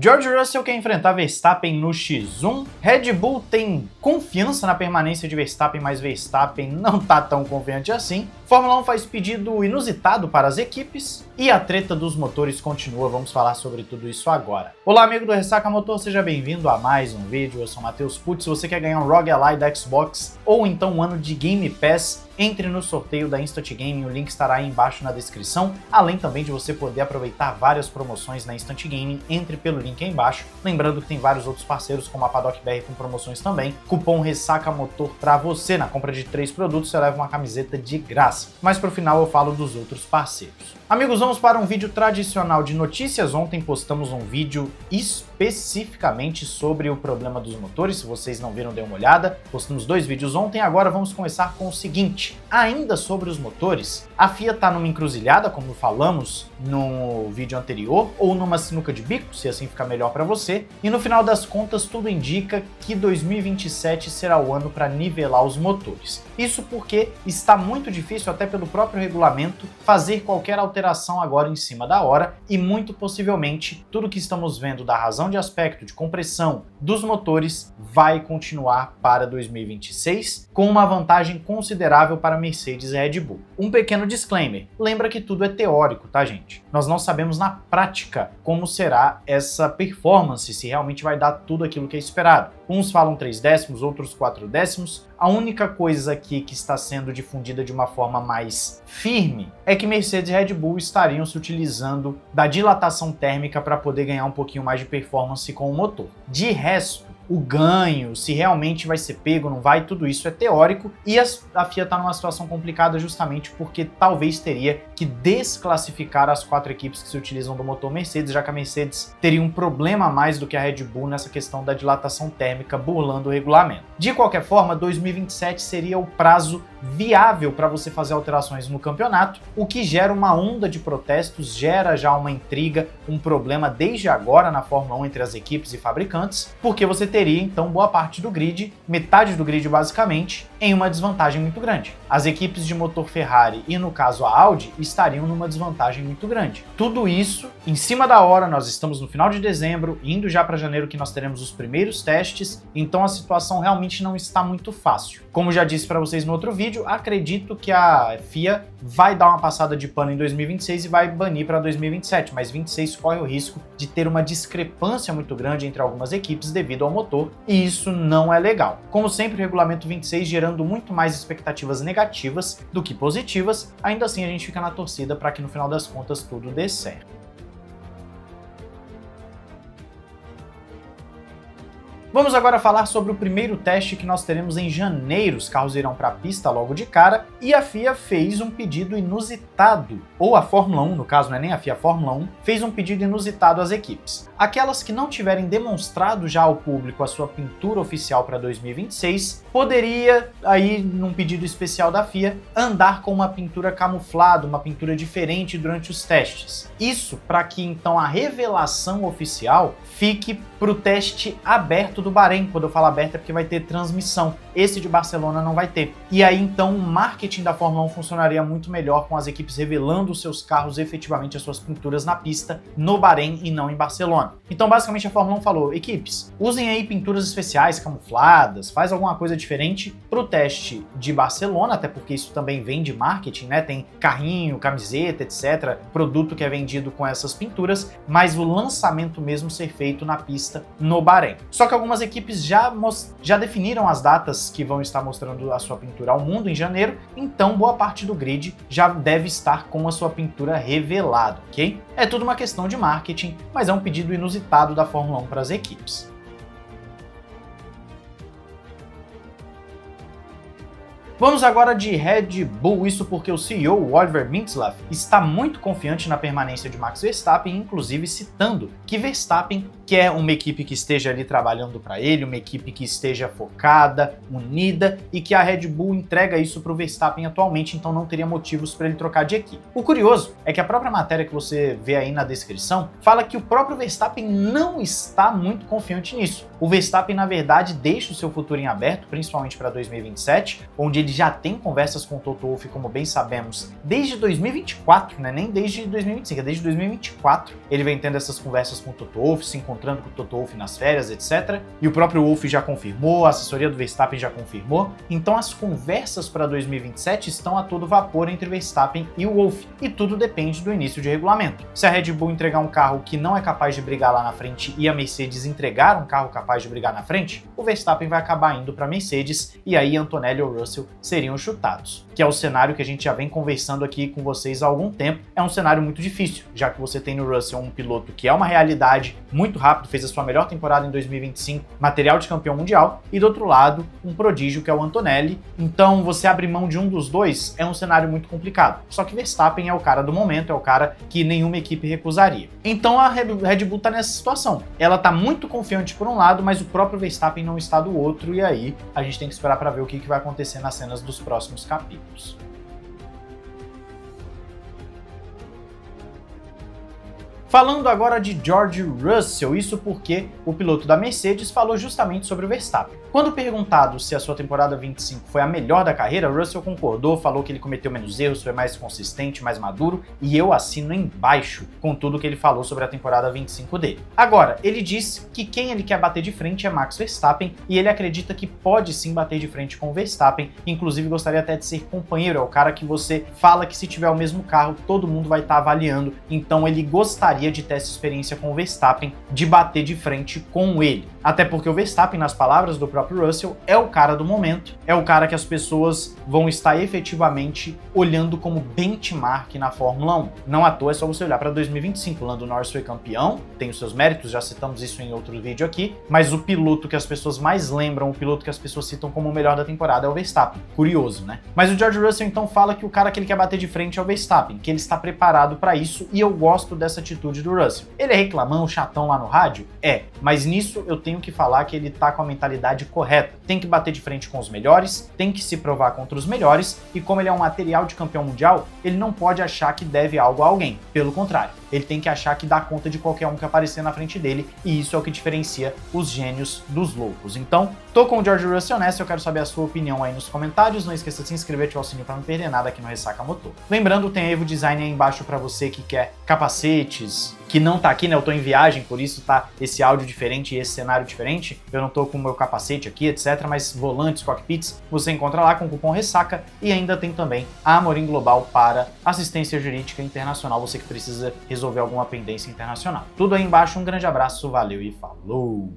George Russell quer enfrentar Verstappen no X1, Red Bull tem confiança na permanência de Verstappen, mas Verstappen não tá tão confiante assim, Fórmula 1 faz pedido inusitado para as equipes e a treta dos motores continua, vamos falar sobre tudo isso agora. Olá amigo do Ressaca Motor, seja bem-vindo a mais um vídeo, eu sou Matheus Pucci. Se você quer ganhar um ROG Ally da Xbox ou então um ano de Game Pass, entre no sorteio da Instant Gaming, o link estará aí embaixo na descrição, além também de você poder aproveitar várias promoções na Instant Gaming, entre pelo link aí embaixo, lembrando que tem vários outros parceiros como a Paddock BR com promoções também, cupom Ressaca Motor para você, na compra de 3 produtos você leva uma camiseta de graça, mas pro final eu falo dos outros parceiros. Amigos, vamos para um vídeo tradicional de notícias. Ontem postamos um vídeo especificamente sobre o problema dos motores, se vocês não viram, dê uma olhada. Postamos 2 vídeos ontem, agora vamos começar com o seguinte. Ainda sobre os motores, a FIA está numa encruzilhada, como falamos no vídeo anterior, ou numa sinuca de bico, se assim ficar melhor para você, e no final das contas tudo indica que 2027 será o ano para nivelar os motores. Isso porque está muito difícil, até pelo próprio regulamento, fazer qualquer alteração agora em cima da hora, e muito possivelmente tudo que estamos vendo da razão de aspecto, de compressão dos motores vai continuar para 2026, com uma vantagem considerável para Mercedes e Red Bull. Um pequeno disclaimer, lembra que tudo é teórico, tá gente? Nós não sabemos na prática como será essa performance, se realmente vai dar tudo aquilo que é esperado. Uns falam 3 décimos, outros 4 décimos. A única coisa aqui que está sendo difundida de uma forma mais firme é que Mercedes e Red Bull estariam se utilizando da dilatação térmica para poder ganhar um pouquinho mais de performance com o motor. De resto, o ganho, se realmente vai ser pego, não vai, tudo isso é teórico, e a FIA está numa situação complicada justamente porque talvez teria que desclassificar as 4 equipes que se utilizam do motor Mercedes, já que a Mercedes teria um problema a mais do que a Red Bull nessa questão da dilatação térmica, burlando o regulamento. De qualquer forma, 2027 seria o prazo viável para você fazer alterações no campeonato, o que gera uma onda de protestos, gera já uma intriga, um problema desde agora na Fórmula 1 entre as equipes e fabricantes, porque você teria então boa parte do grid, metade do grid basicamente, em uma desvantagem muito grande. As equipes de motor Ferrari e no caso a Audi estariam numa desvantagem muito grande. Tudo isso em cima da hora, nós estamos no final de dezembro, indo já para janeiro que nós teremos os primeiros testes, então a situação realmente não está muito fácil. Como já disse para vocês no outro vídeo, acredito que a FIA vai dar uma passada de pano em 2026 e vai banir para 2027, mas 26 corre o risco de ter uma discrepância muito grande entre algumas equipes devido ao motor, e isso não é legal. Como sempre, o regulamento 26 gerando muito mais expectativas negativas do que positivas, ainda assim a gente fica na torcida para que no final das contas tudo dê certo. Vamos agora falar sobre o primeiro teste que nós teremos em janeiro. Os carros irão para a pista logo de cara e a FIA fez um pedido inusitado, ou a Fórmula 1, no caso não é nem a FIA, a Fórmula 1 fez um pedido inusitado às equipes. Aquelas que não tiverem demonstrado já ao público a sua pintura oficial para 2026, poderia, aí num pedido especial da FIA, andar com uma pintura camuflada, uma pintura diferente durante os testes. Isso para que então a revelação oficial fique para o teste aberto do Bahrein. Quando eu falo aberto é porque vai ter transmissão. Esse de Barcelona não vai ter. E aí então o marketing da Fórmula 1 funcionaria muito melhor com as equipes revelando os seus carros, efetivamente as suas pinturas na pista, no Bahrein e não em Barcelona. Então basicamente a Fórmula 1 falou, equipes, usem aí pinturas especiais, camufladas, faz alguma coisa diferente para o teste de Barcelona, até porque isso também vem de marketing, né? Tem carrinho, camiseta, etc. Produto que é vendido com essas pinturas, mas o lançamento mesmo ser feito na pista no Bahrein. Só que algumas equipes já definiram as datas que vão estar mostrando a sua pintura ao mundo em janeiro, então boa parte do grid já deve estar com a sua pintura revelada, ok? É tudo uma questão de marketing, mas é um pedido inusitado da Fórmula 1 para as equipes. Vamos agora de Red Bull, isso porque o CEO, Oliver Mintzlaff, está muito confiante na permanência de Max Verstappen, inclusive citando que Verstappen quer uma equipe que esteja ali trabalhando para ele, uma equipe que esteja focada, unida, e que a Red Bull entrega isso para o Verstappen atualmente, então não teria motivos para ele trocar de equipe. O curioso é que a própria matéria que você vê aí na descrição fala que o próprio Verstappen não está muito confiante nisso. O Verstappen, na verdade, deixa o seu futuro em aberto, principalmente para 2027, onde ele já tem conversas com o Toto Wolff, como bem sabemos, desde 2024, né? Nem desde 2025, é desde 2024. Ele vem tendo essas conversas com o Toto Wolff, se encontrando encontrando com o Toto Wolff nas férias, etc. E o próprio Wolff já confirmou, a assessoria do Verstappen já confirmou. Então as conversas para 2027 estão a todo vapor entre Verstappen e o Wolff. E tudo depende do início de regulamento. Se a Red Bull entregar um carro que não é capaz de brigar lá na frente e a Mercedes entregar um carro capaz de brigar na frente, o Verstappen vai acabar indo para a Mercedes e aí Antonelli ou Russell seriam chutados. Que é o cenário que a gente já vem conversando aqui com vocês há algum tempo. É um cenário muito difícil, já que você tem no Russell um piloto que é uma realidade muito rápido, fez a sua melhor temporada em 2025, material de campeão mundial, e do outro lado, um prodígio que é o Antonelli. Então, você abrir mão de um dos dois é um cenário muito complicado. Só que Verstappen é o cara do momento, é o cara que nenhuma equipe recusaria. Então, a Red Bull tá nessa situação. Ela tá muito confiante por um lado, mas o próprio Verstappen não está do outro, e aí a gente tem que esperar para ver o que vai acontecer nas cenas dos próximos capítulos. Falando agora de George Russell, isso porque o piloto da Mercedes falou justamente sobre o Verstappen. Quando perguntado se a sua temporada 25 foi a melhor da carreira, Russell concordou, falou que ele cometeu menos erros, foi mais consistente, mais maduro, e eu assino embaixo com tudo que ele falou sobre a temporada 25 dele. Agora, ele disse que quem ele quer bater de frente é Max Verstappen, e ele acredita que pode sim bater de frente com o Verstappen, inclusive gostaria até de ser companheiro, é o cara que você fala que se tiver o mesmo carro, todo mundo vai estar avaliando, então ele gostaria de ter essa experiência com o Verstappen, de bater de frente com ele. Até porque o Verstappen, nas palavras do próprio Russell, é o cara do momento, é o cara que as pessoas vão estar efetivamente olhando como benchmark na Fórmula 1. Não à toa é só você olhar para 2025, Lando Norris foi campeão, tem os seus méritos, já citamos isso em outro vídeo aqui, mas o piloto que as pessoas mais lembram, o piloto que as pessoas citam como o melhor da temporada é o Verstappen. Curioso, né? Mas o George Russell então fala que o cara que ele quer bater de frente é o Verstappen, que ele está preparado para isso, e eu gosto dessa atitude do Russell. Ele é reclamão, chatão lá no rádio? É, mas nisso eu tenho que falar que ele tá com a mentalidade correta. Tem que bater de frente com os melhores, tem que se provar contra os melhores, e como ele é um material de campeão mundial, ele não pode achar que deve algo a alguém. Pelo contrário, ele tem que achar que dá conta de qualquer um que aparecer na frente dele, e isso é o que diferencia os gênios dos loucos. Então, tô com o George Russell nessa, eu quero saber a sua opinião aí nos comentários, não esqueça de se inscrever e ativar o sininho para não perder nada aqui no Ressaca Motor. Lembrando, tem a Evo Design aí embaixo para você que quer capacetes, que não tá aqui, né? Eu tô em viagem, por isso tá esse áudio diferente e esse cenário diferente. Eu não tô com o meu capacete aqui, etc. Mas volantes, cockpits, você encontra lá com o cupom RESSACA. E ainda tem também a Amorim Global para assistência jurídica internacional, você que precisa resolver alguma pendência internacional. Tudo aí embaixo, um grande abraço, valeu e falou!